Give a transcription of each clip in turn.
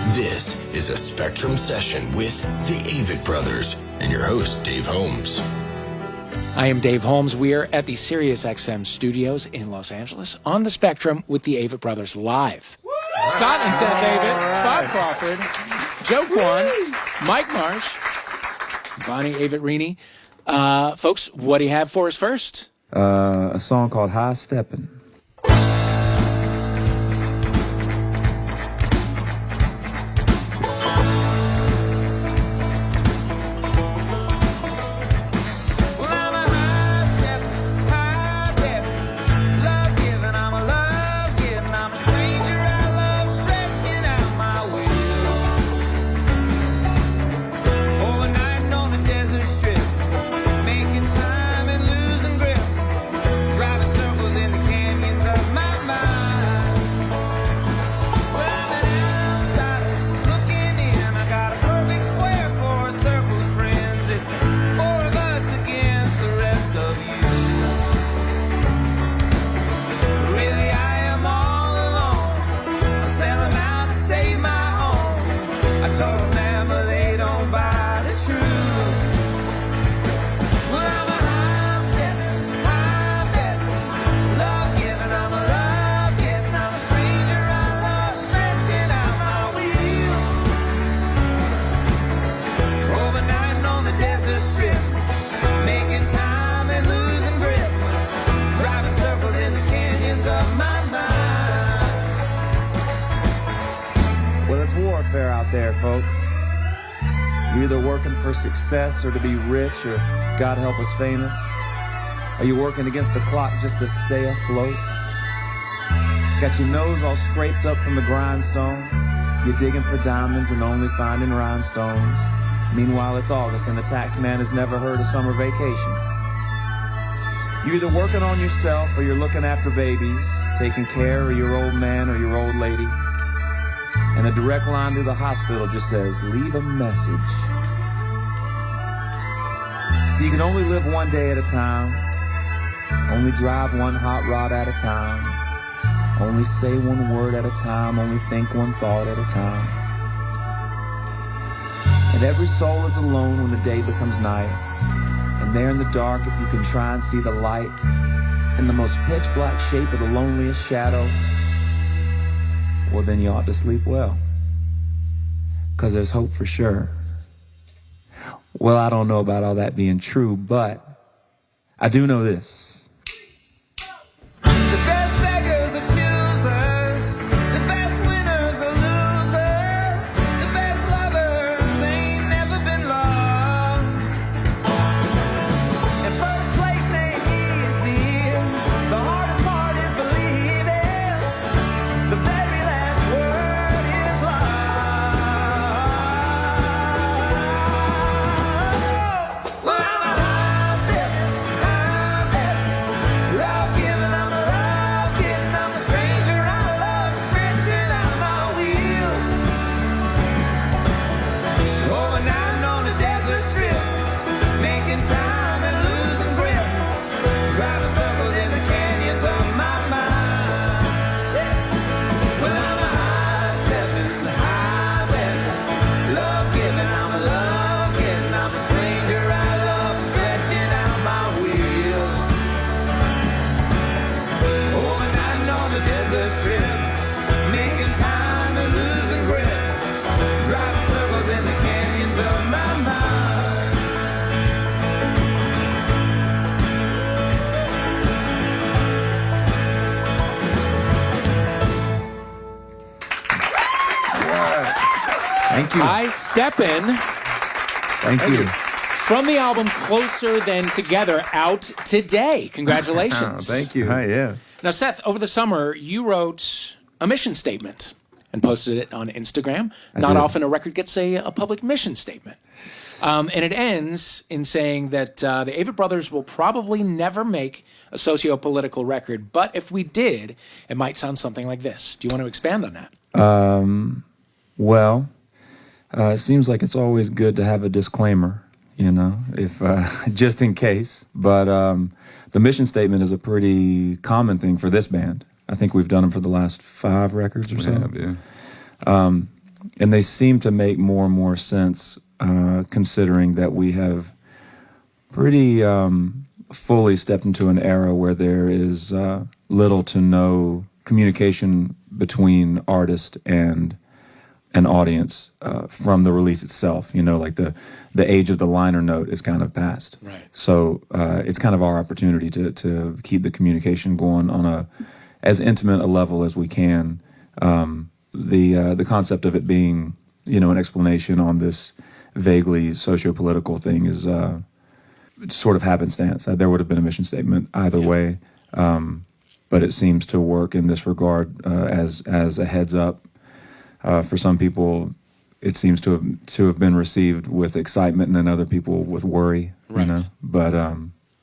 This is a Spectrum Session with the Avett Brothers and your host, Dave Holmes. I am Dave Holmes. We are at the SiriusXM studios in Los Angeles on the Spectrum with the Avett Brothers live. Scott and Seth Avett, Bob Crawford, Joe Kwan, Mike Marsh, Bonnie Avett-Rini. Folks, what do you have for us first? A song called High Steppin'. Warfare out there, folks. You're either working for success or to be rich or, God help us, famous. Are you working against the clock just to stay afloat? Got your nose all scraped up from the grindstone. You're digging for diamonds and only finding rhinestones. Meanwhile, it's August and the tax man has never heard of summer vacation. You're either working on yourself or you're looking after babies, taking care of your old man or your old lady. And the direct line to the hospital just says, leave a message. So you can only live one day at a time, only drive one hot rod at a time, only say one word at a time, only think one thought at a time. And every soul is alone when the day becomes night. And there in the dark, if you can try and see the light, in the most pitch black shape of the loneliest shadow, well, then you ought to sleep well, 'cause there's hope for sure. Well, I don't know about all that being true, but I do know this. The best beggars are choosers, the best winners are losers, the best lovers ain't never been loved. And first place ain't easy, the hardest part is believing. The very last word is love. Well, I'm a high stepping, high betting, love giving, I'm a love getting, I'm a stranger, I love stretching out my wheels. Overnighting on the desert strip, making time and losing grip, driving circles in the canyons of my mind. Well, I'm a high-stepping, high-betting, love-giving, I'm a love-getting, I'm a stranger, I love stretching out my wheels. Overnighting on the desert strip, making time and losing grip, driving circles in the canyons of my mind. Thank you. High Steppin'. Thank you. From the album Closer Than Together, out today. Congratulations. Thank you. Hi, yeah. Now, Seth, over the summer, you wrote a mission statement and posted it on Instagram. Not did. often a record gets a public mission statement. And it ends in saying that the Avett Brothers will probably never make a socio-political record, but if we did, it might sound something like this. Do you want to expand on that? Well, it seems like it's always good to have a disclaimer, you know, if just in case. But the mission statement is a pretty common thing for this band. I think we've done them for the last 5 records or so. Yeah. they seem to make more and more sense, considering that we have pretty fully stepped into an era where there is little to no communication between artist and an audience from the release itself. You know, like the age of the liner note is kind of past. Right. So it's kind of our opportunity to keep the communication going on a as intimate a level as we can. The concept of it being, you know, an explanation on this vaguely socio-political thing is sort of happenstance. There would have been a mission statement either way, but it seems to work in this regard as a heads up. For some people, it seems to have been received with excitement, and then other people with worry. Right. You know, but I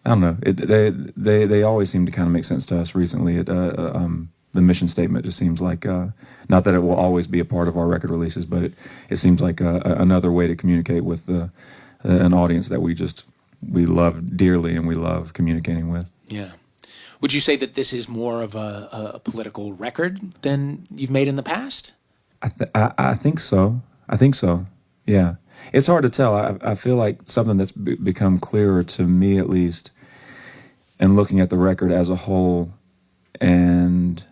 don't know. They always seem to kind of make sense to us recently. The mission statement just seems like not that it will always be a part of our record releases, but it seems like another way to communicate with an audience that we love dearly and we love communicating with. Yeah. Would you say that this is more of a political record than you've made in the past? I think so. I think so. Yeah. It's hard to tell. I feel like something that's become clearer to me, at least, and looking at the record as a whole and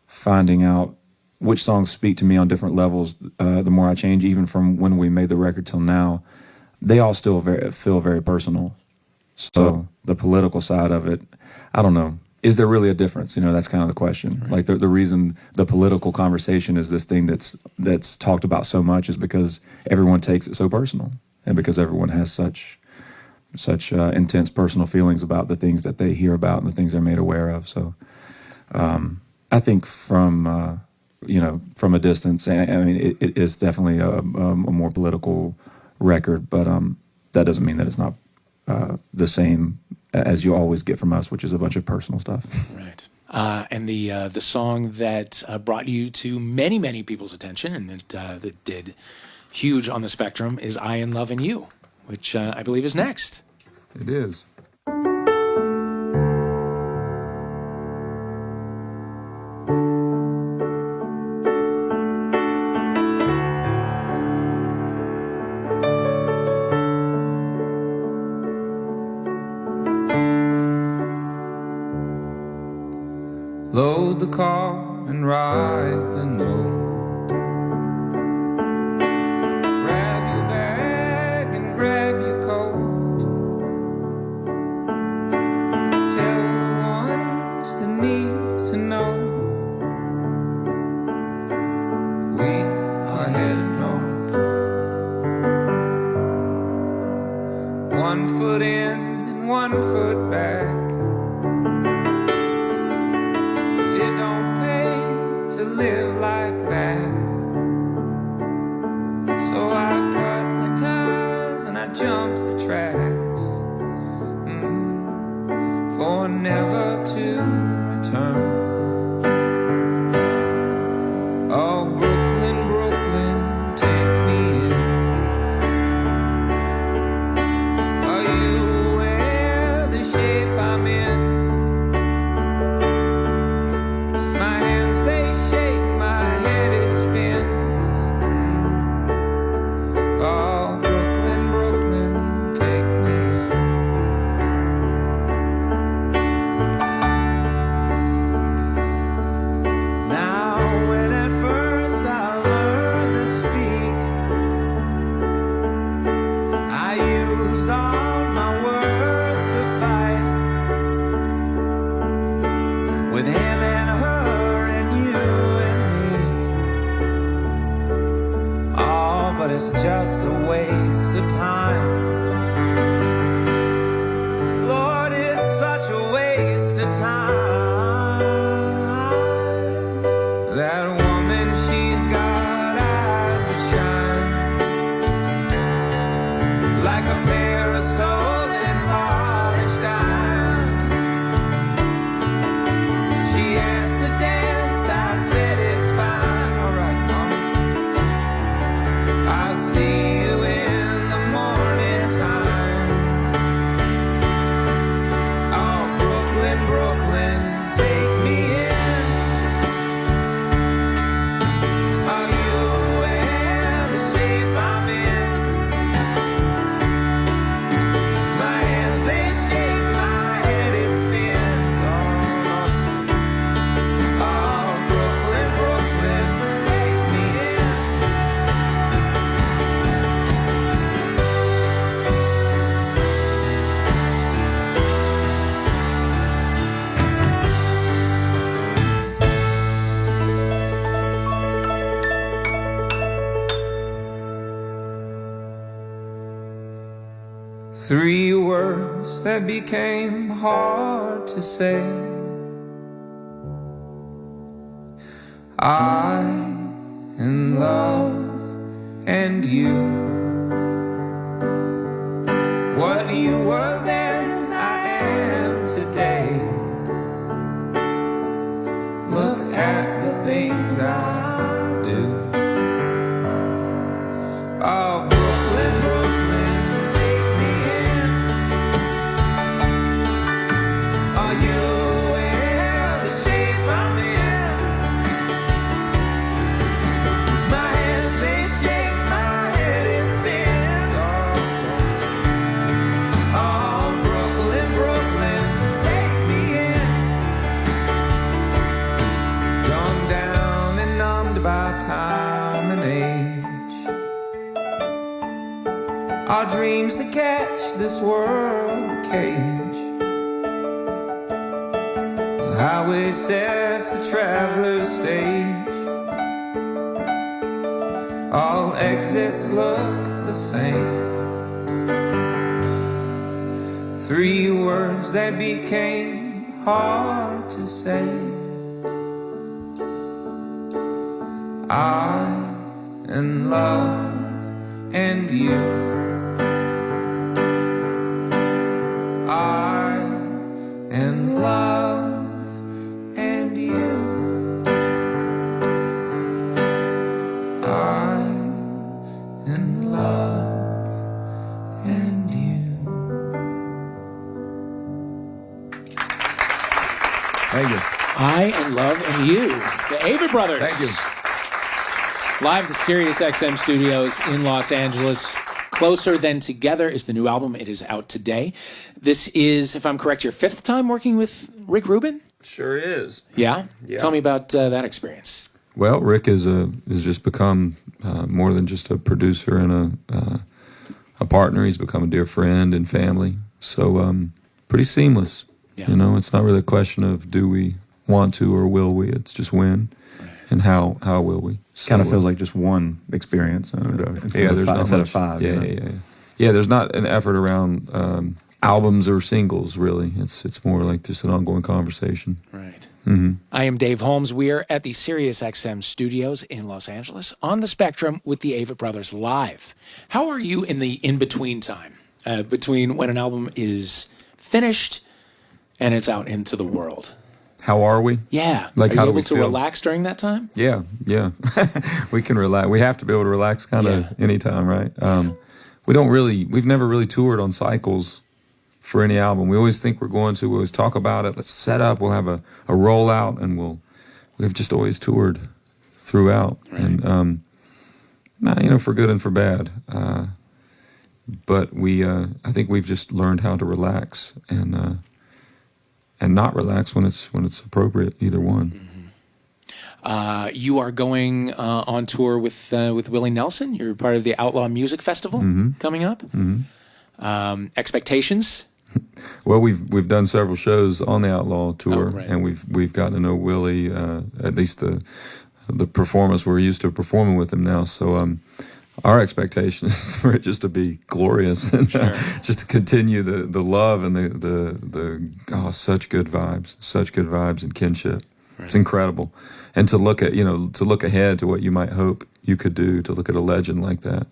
finding out which songs speak to me on different levels, the more I change, even from when we made the record till now, they all still feel very personal. So the political side of it, I don't know. Is there really a difference? You know, that's kind of the question. Right. Like the reason the political conversation is this thing that's talked about so much is because everyone takes it so personal, and because everyone has such intense personal feelings about the things that they hear about and the things they're made aware of. So I think from a distance, I mean, it is definitely a more political record, but that doesn't mean that it's not the same as you always get from us, which is a bunch of personal stuff. Right. And the song that brought you to many, many people's attention and that did huge on the spectrum is I Am Lovin' You, which I believe is next. It is. Load the car and write the note. Grab your bag and grab your coat. Tell the ones that need to know we are headed north. 1 foot in and 1 foot back. Live like that. So I cut the ties and I jump the tracks for never to return. Oh, Brooklyn, Brooklyn, take me in. Are you aware of the shape I'm in? It's just a waste of time. Lord, it's such a waste of time. That woman, she's got eyes that shine like a pair of stolen polished diamonds. She asked to dance, I said it's fine. All right, Mama, I'll see you in the morning time. Three words that became hard to say. I in love and you. What you were then, I am today. Look at the things I do. Oh, Brooklyn, Brooklyn, take me in. Are you aware the shape I'm in? My hands, they shake, my head it spins. Oh, Brooklyn, Brooklyn, take me in. Dumbed down and numbed by time and age. Our dreams to catch this world a cage. The highway sets the traveler's stage. All exits look the same. Three words that became hard to say. I in love and you. I in love and you. I in love and you. Thank you. I and Love and You, the Avett Brothers. Thank you. Live at the SiriusXM studios in Los Angeles. Closer Than Together is the new album. It is out today. This is, if I'm correct, your fifth time working with Rick Rubin? Sure is. Yeah? Yeah. Tell me about that experience. Well, Rick has just become more than just a producer and a partner. He's become a dear friend and family. So pretty seamless. Yeah. You know, it's not really a question of do we want to or will we. It's just when and how will we. So, Kind of feels like just one experience. Instead of five. Yeah, there's not an effort around albums or singles, really. It's more like just an ongoing conversation. Right. Mm-hmm. I am Dave Holmes. We are at the SiriusXM studios in Los Angeles on the Spectrum with the Avett Brothers live. How are you in the in-between time, between when an album is finished and it's out into the world? How are we? Yeah. Like, are how you do we able to feel? relax during that time? Yeah. We can relax. We have to be able to relax kind of anytime, right? We've never really toured on cycles for any album. We always think we're going to. We always talk about it. Let's set up. We'll have a rollout, and we've just always toured throughout, Right. and for good and for bad. But I think we've just learned how to relax and not relax when it's appropriate. Either one. You are going on tour with Willie Nelson. You're part of the Outlaw Music Festival coming up. Mm-hmm. Expectations? Well, we've done several shows on the Outlaw tour, right. and we've gotten to know Willie, at least the performance we're used to performing with him now. So our expectation is for it just to be glorious and just to continue the love and the such good vibes and kinship. Right. It's incredible, and to look ahead to what you might hope you could do, to look at a legend like that.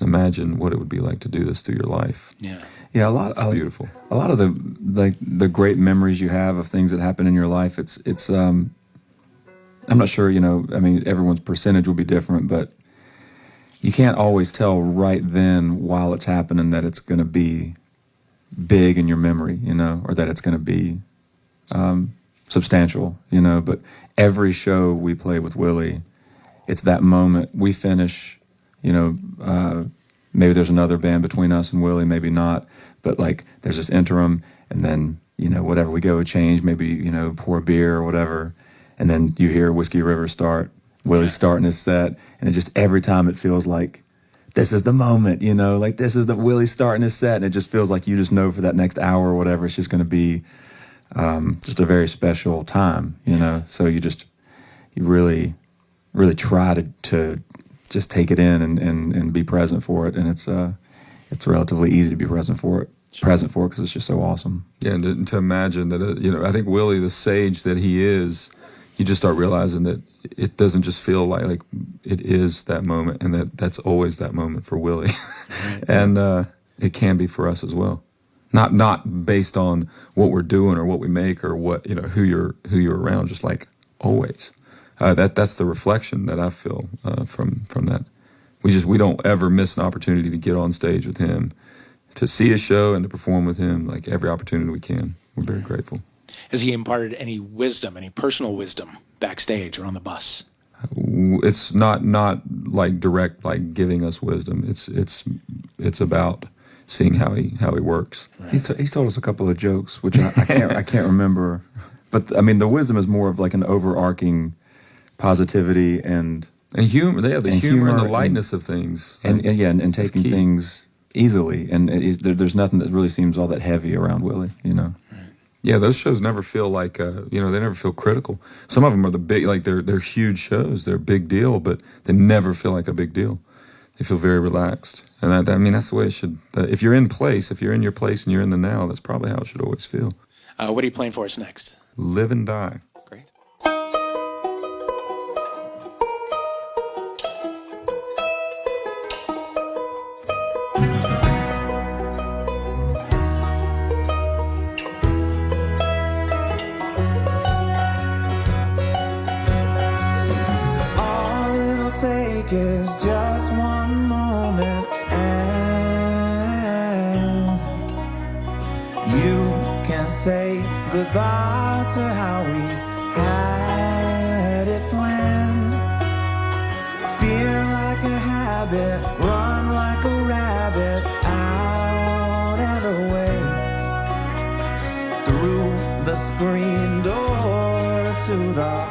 Imagine what it would be like to do this through your life. Yeah. It's beautiful. A lot of the great memories you have of things that happen in your life. It's I'm not sure. Everyone's percentage will be different, but you can't always tell right then while it's happening that it's going to be big in your memory, or that it's going to be substantial, But every show we play with Willie, it's that moment we finish. Maybe there's another band between us and Willie, maybe not. But there's this interim, and then whatever we go change, maybe pour a beer or whatever, and then you hear Whiskey River start. Willie's starting his set, and it just every time it feels like this is the moment, this is the Willie's starting his set, and it just feels like you just know for that next hour or whatever, it's just going to be just a very special time, So you really, really try to just take it in and be present for it, and it's relatively easy to be present for it present for it because it's just so awesome. Yeah, and to imagine that, I think Willie, the sage that he is, you just start realizing that it doesn't just feel like it is that moment, and that's always that moment for Willie. Right. And it can be for us as well. Not based on what we're doing or what we make or what, who you're around, just like always. That's the reflection that I feel from that. We don't ever miss an opportunity to get on stage with him, to see a show and to perform with him, like every opportunity we can. We're very grateful. Has he imparted any wisdom, any personal wisdom backstage or on the bus? It's not like direct, like giving us wisdom. It's about seeing how he works. Right. He's told us a couple of jokes, which I can't remember. But I mean, the wisdom is more of like an overarching positivity and humor. Yeah, the humor and the lightness of things, and taking things easily. And there's nothing that really seems all that heavy around Willie. Yeah, those shows never feel like they never feel critical. Some of them are the big, like they're huge shows, they're a big deal, but they never feel like a big deal. They feel very relaxed, and I mean that's the way it should. If you're in your place and you're in the now, that's probably how it should always feel. What are you playing for us next? Live and Die. Great. Is just one moment, and you can say goodbye to how we had it planned. Fear like a habit, run like a rabbit, out and away, through the screen door to the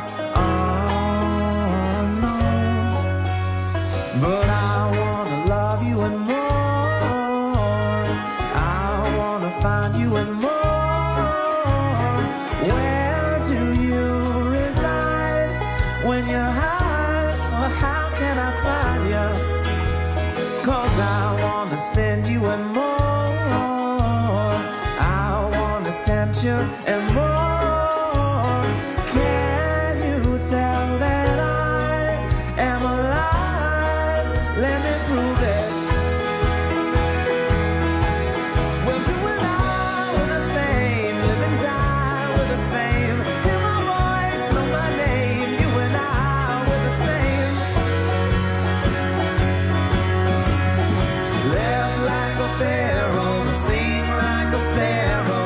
but I wanna love you and more. I wanna find you and more. Where do you reside when you're high? Or how can I find you? 'Cause I wanna send you and more. I wanna tempt you and more. Can you tell that I am alive? Let me prove it. Well, you and I were the same, live and die, we're the same. Hear my voice, know my name. You and I were the same. Left like a pharaoh, sing like a sparrow.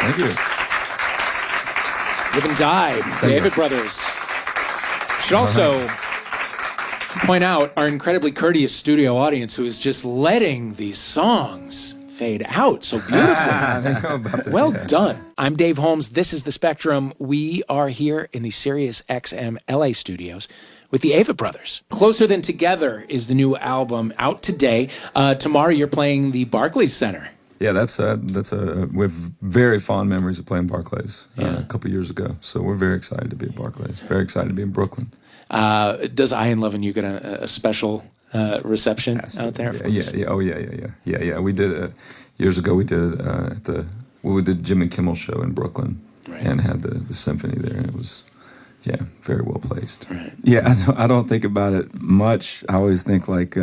Thank you. Live and Die, the Avett Brothers. Should also point out our incredibly courteous studio audience who is just letting these songs fade out so beautifully. Well done. I'm Dave Holmes. This is The Spectrum. We are here in the SiriusXM LA studios with the Avett Brothers. Closer Than Together is the new album out today. Tomorrow you're playing the Barclays Center. Yeah, we have very fond memories of playing Barclays a couple years ago. So we're very excited to be at Barclays. Very excited to be in Brooklyn. Does I Am Lovin' You get a special reception out there? Yeah. We did it years ago. We did it at we did Jimmy Kimmel show in Brooklyn, and had the symphony there, and it was very well placed. Right. Yeah, I don't think about it much. I always think like,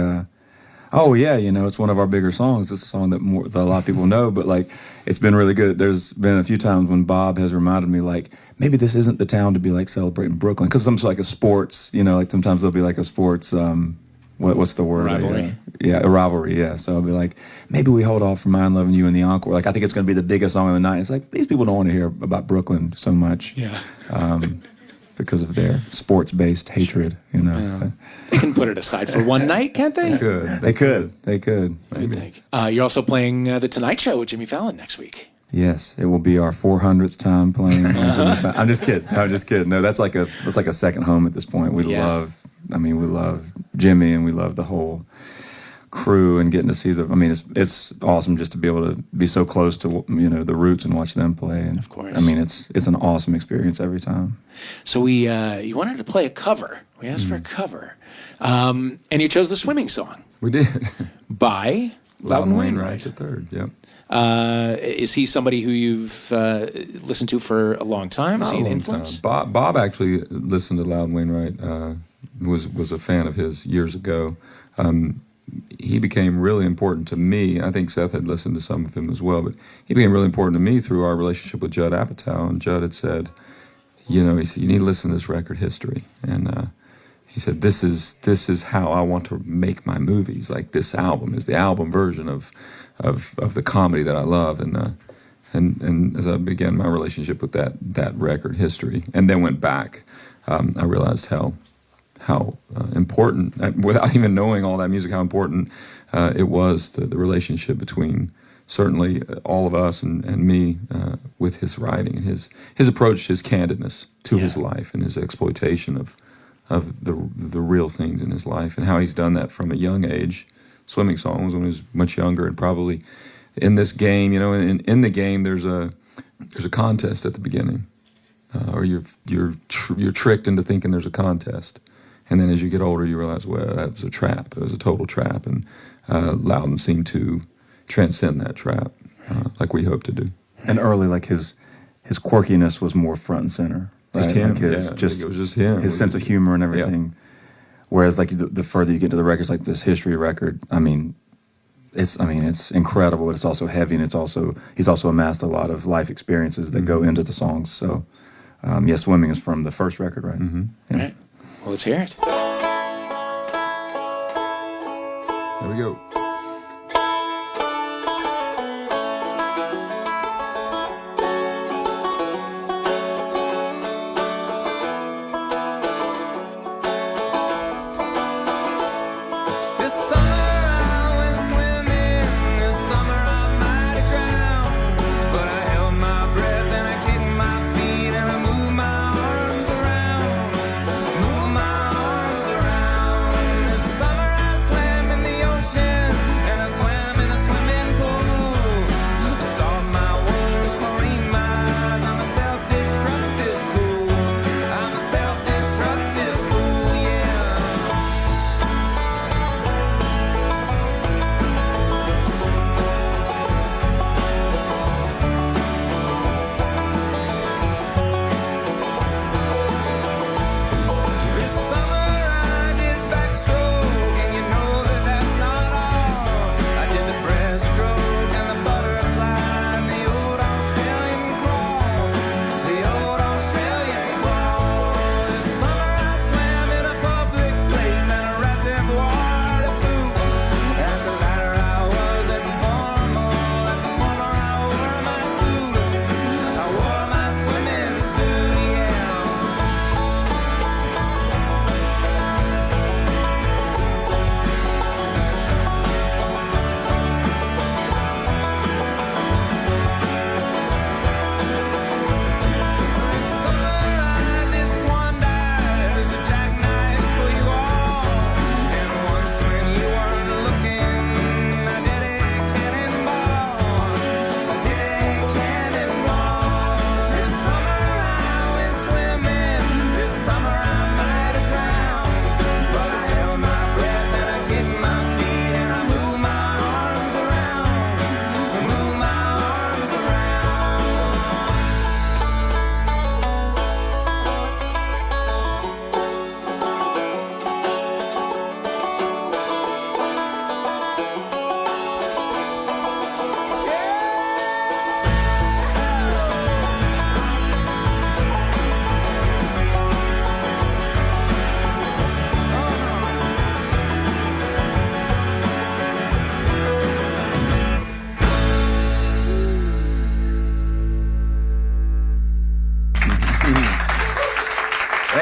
it's one of our bigger songs. It's a song that a lot of people know, but like it's been really good. There's been a few times when Bob has reminded me like maybe this isn't the town to be like celebrating Brooklyn, because sometimes like a sports, like sometimes there'll be like a sports what's the word? Rivalry. A rivalry, yeah. So I'll be like, maybe we hold off from I'm Loving You in the encore. Like, I think it's going to be the biggest song of the night. It's like, these people don't want to hear about Brooklyn so much. Yeah. Because of their sports-based hatred, Yeah. They can put it aside for one night, can't they? They could. Maybe. You're also playing The Tonight Show with Jimmy Fallon next week. Yes, it will be our 400th time playing on Jimmy Fallon. I'm just kidding. No, that's like a second home at this point. We love Jimmy, and we love the whole crew, and getting to see it's awesome just to be able to be so close to the roots and watch them play. And of course, it's an awesome experience every time. So you wanted to play a cover. We asked for a cover, and you chose the Swimming Song. We did. By Loudon Wainwright III. Yep. Is he somebody who you've listened to for a long time? Is he an influence? Bob actually listened to Loudon Wainwright. Was a fan of his years ago. He became really important to me. I think Seth had listened to some of him as well, but he became really important to me through our relationship with Judd Apatow. And Judd had said, he said, you need to listen to this record history. And he said, this is how I want to make my movies. Like, this album is the album version of the comedy that I love. And as I began my relationship with that record history, and then went back, I realized how important, without even knowing all that music, how important it was, the relationship between certainly all of us and me with his writing and his approach, his candidness to his life, and his exploitation of the real things in his life, and how he's done that from a young age. Swimming Song was when he was much younger, and probably in this game, in the game there's a contest at the beginning, or you're tricked into thinking there's a contest. And then as you get older, you realize, well, that was a trap. It was a total trap. And Loudon seemed to transcend that trap, like we hope to do. And early, like his quirkiness was more front and center. Right? Just him. Like it was just him. His sense of humor and everything. Yeah. Whereas, like the further you get to the records, like this history record, it's incredible. But it's also heavy, and he's also amassed a lot of life experiences that go into the songs. So, Swimming is from the first record, right? Mm-hmm. Yeah. Right. Well, let's hear it. There we go. Summer I swam in the ocean.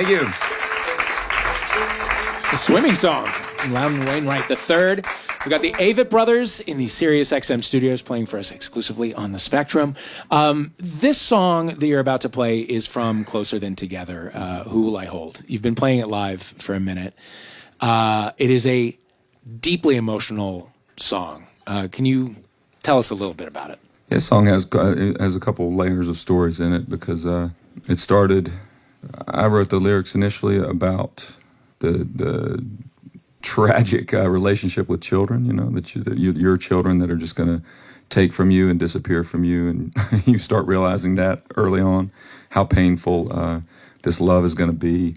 Thank you. The swimming song, Loudon Wainwright III. We got the Avett Brothers in the SiriusXM studios playing for us exclusively on the Spectrum. This song that you're about to play is from Closer Than Together, Who Will I Hold? You've been playing it live for a minute. It is a deeply emotional song. Can you tell us a little bit about it? This song has a couple layers of stories in it because it started. I wrote the lyrics initially about the tragic relationship with children. You know that your children that are just going to take from you and disappear from you, and you start realizing that early on how painful this love is going to be.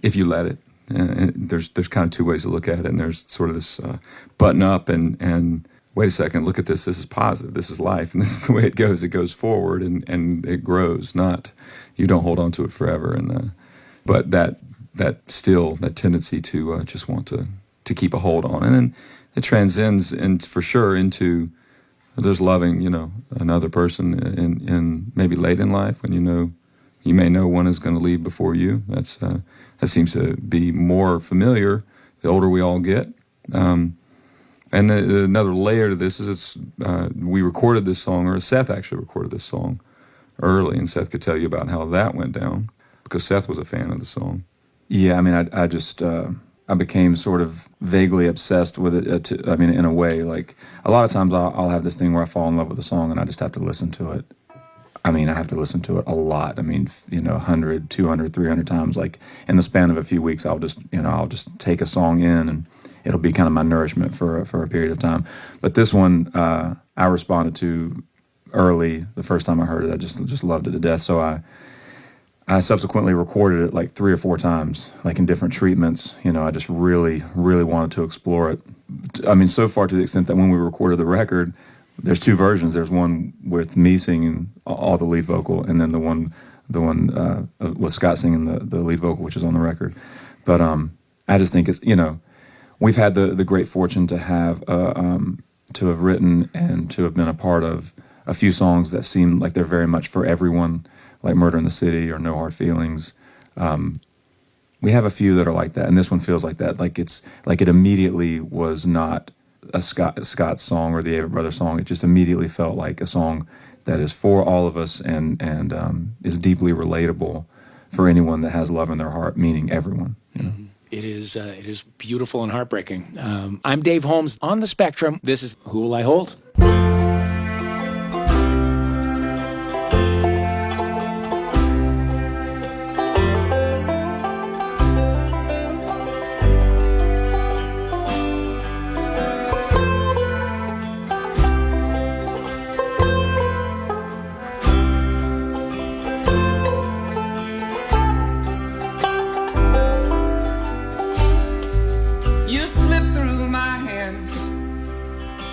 If you let it. And there's kind of two ways to look at it, and there's sort of this button up and wait a second, look at this. This is positive. This is life, and this is the way it goes. It goes forward and it grows. Not you don't hold on to it forever. And but that tendency to just want to keep a hold on, and then it transcends for sure into there's loving another person in maybe late in life when you may know one is going to leave before you. That seems to be more familiar the older we all get. And another layer to this is we recorded this song, or Seth actually recorded this song early, and Seth could tell you about how that went down because Seth was a fan of the song. Yeah, I mean, I just I became sort of vaguely obsessed with it. In a way, like a lot of times I'll have this thing where I fall in love with a song and I just have to listen to it. I mean, I have to listen to it a lot. I mean, 100, 200, 300 times. Like in the span of a few weeks, I'll just take a song in, and it'll be kind of my nourishment for a period of time. But this one, I responded to early. The first time I heard it, I just loved it to death. So I subsequently recorded it like 3 or 4 times, like in different treatments. I just really, really wanted to explore it. I mean, so far to the extent that when we recorded the record, there's 2 versions. There's one with me singing all the lead vocal, and then the one with Scott singing the lead vocal, which is on the record. But I just think it's we've had the great fortune to have written and to have been a part of a few songs that seem like they're very much for everyone, like "Murder in the City" or "No Hard Feelings." We have a few that are like that, and this one feels like that. Like it immediately was not a Scott song or the Avett Brothers song. It just immediately felt like a song that is for all of us and is deeply relatable for anyone that has love in their heart, meaning everyone. Mm-hmm. It is beautiful and heartbreaking. I'm Dave Holmes on the Spectrum. This is Who Will I Hold?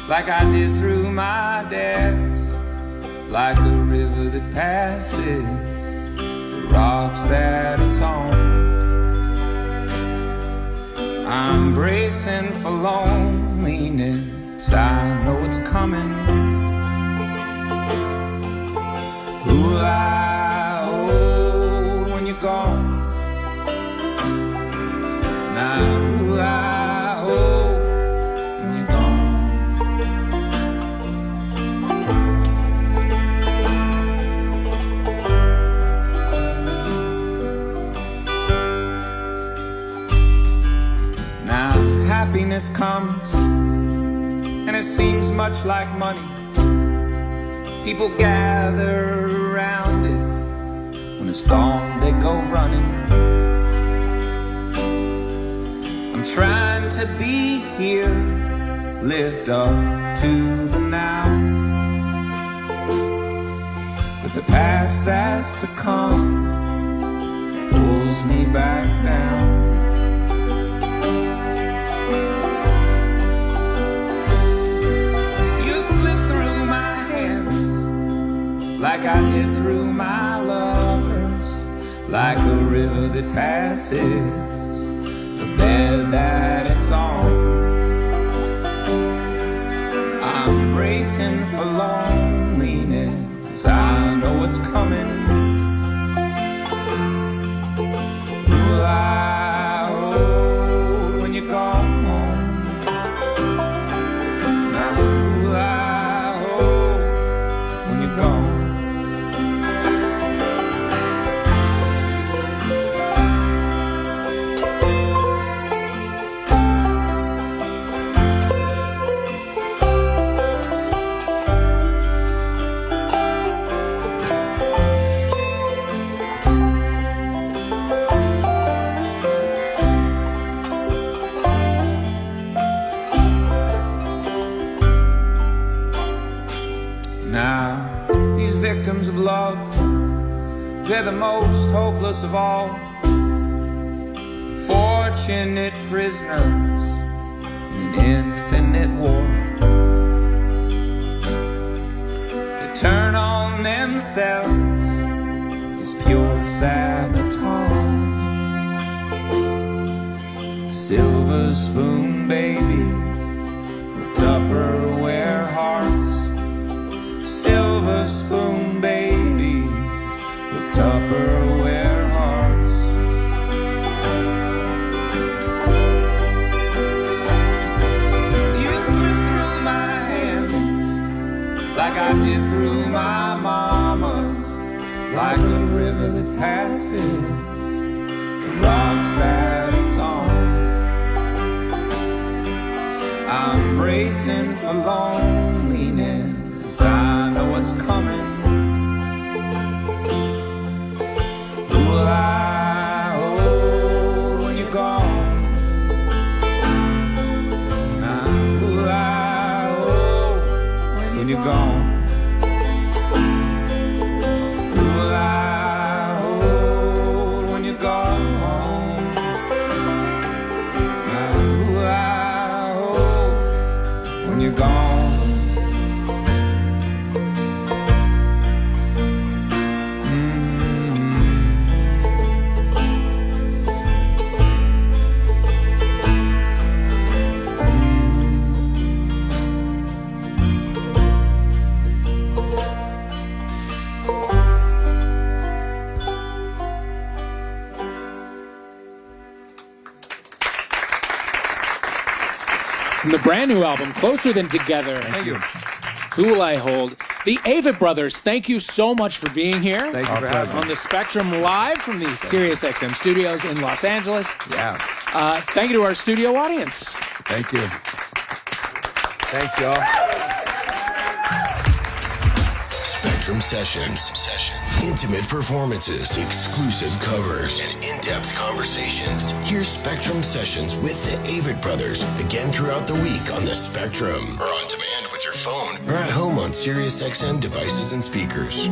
Like I did through my dad's, like a river that passes the rocks that it's on. I'm bracing for loneliness, I know it's coming. Who will I hold when you're gone? Now who will I hold? Happiness comes, and it seems much like money. People gather around it. When it's gone, they go running. I'm trying to be here, lift up to the now. But the past that's to come pulls me back down. Like I did through my lovers, like a river that passes the bed that it's on. I'm bracing for loneliness, as I know it's coming. gone. Victims of love, they're the most hopeless of all. Fortunate prisoners in an infinite war. They turn on themselves, it's pure sabotage. Silver spoon babies with Tupperware hearts. Silver spoon babies with Tupperware hearts. You slip through my hands like I did through my mama's, like a river that passes the rocks that it's on. I'm bracing for loneliness, I know what's coming. Who will I hold when you're gone? Now, who will I hold when you're gone? Who will I hold when you're gone? Now, who will I hold when you're gone? From the brand new album, Closer Than Together. Thank you. Who Will I Hold? The Avett Brothers, thank you so much for being here. Thank you for having me. On the Spectrum live from the SiriusXM studios in Los Angeles. Yeah. Thank you to our studio audience. Thank you. Thanks, y'all. Spectrum Sessions. Intimate performances, exclusive covers, and in-depth conversations. Hear Spectrum Sessions with the Avett Brothers again throughout the week on the Spectrum, or on demand with your phone, or at home on SiriusXM devices and speakers.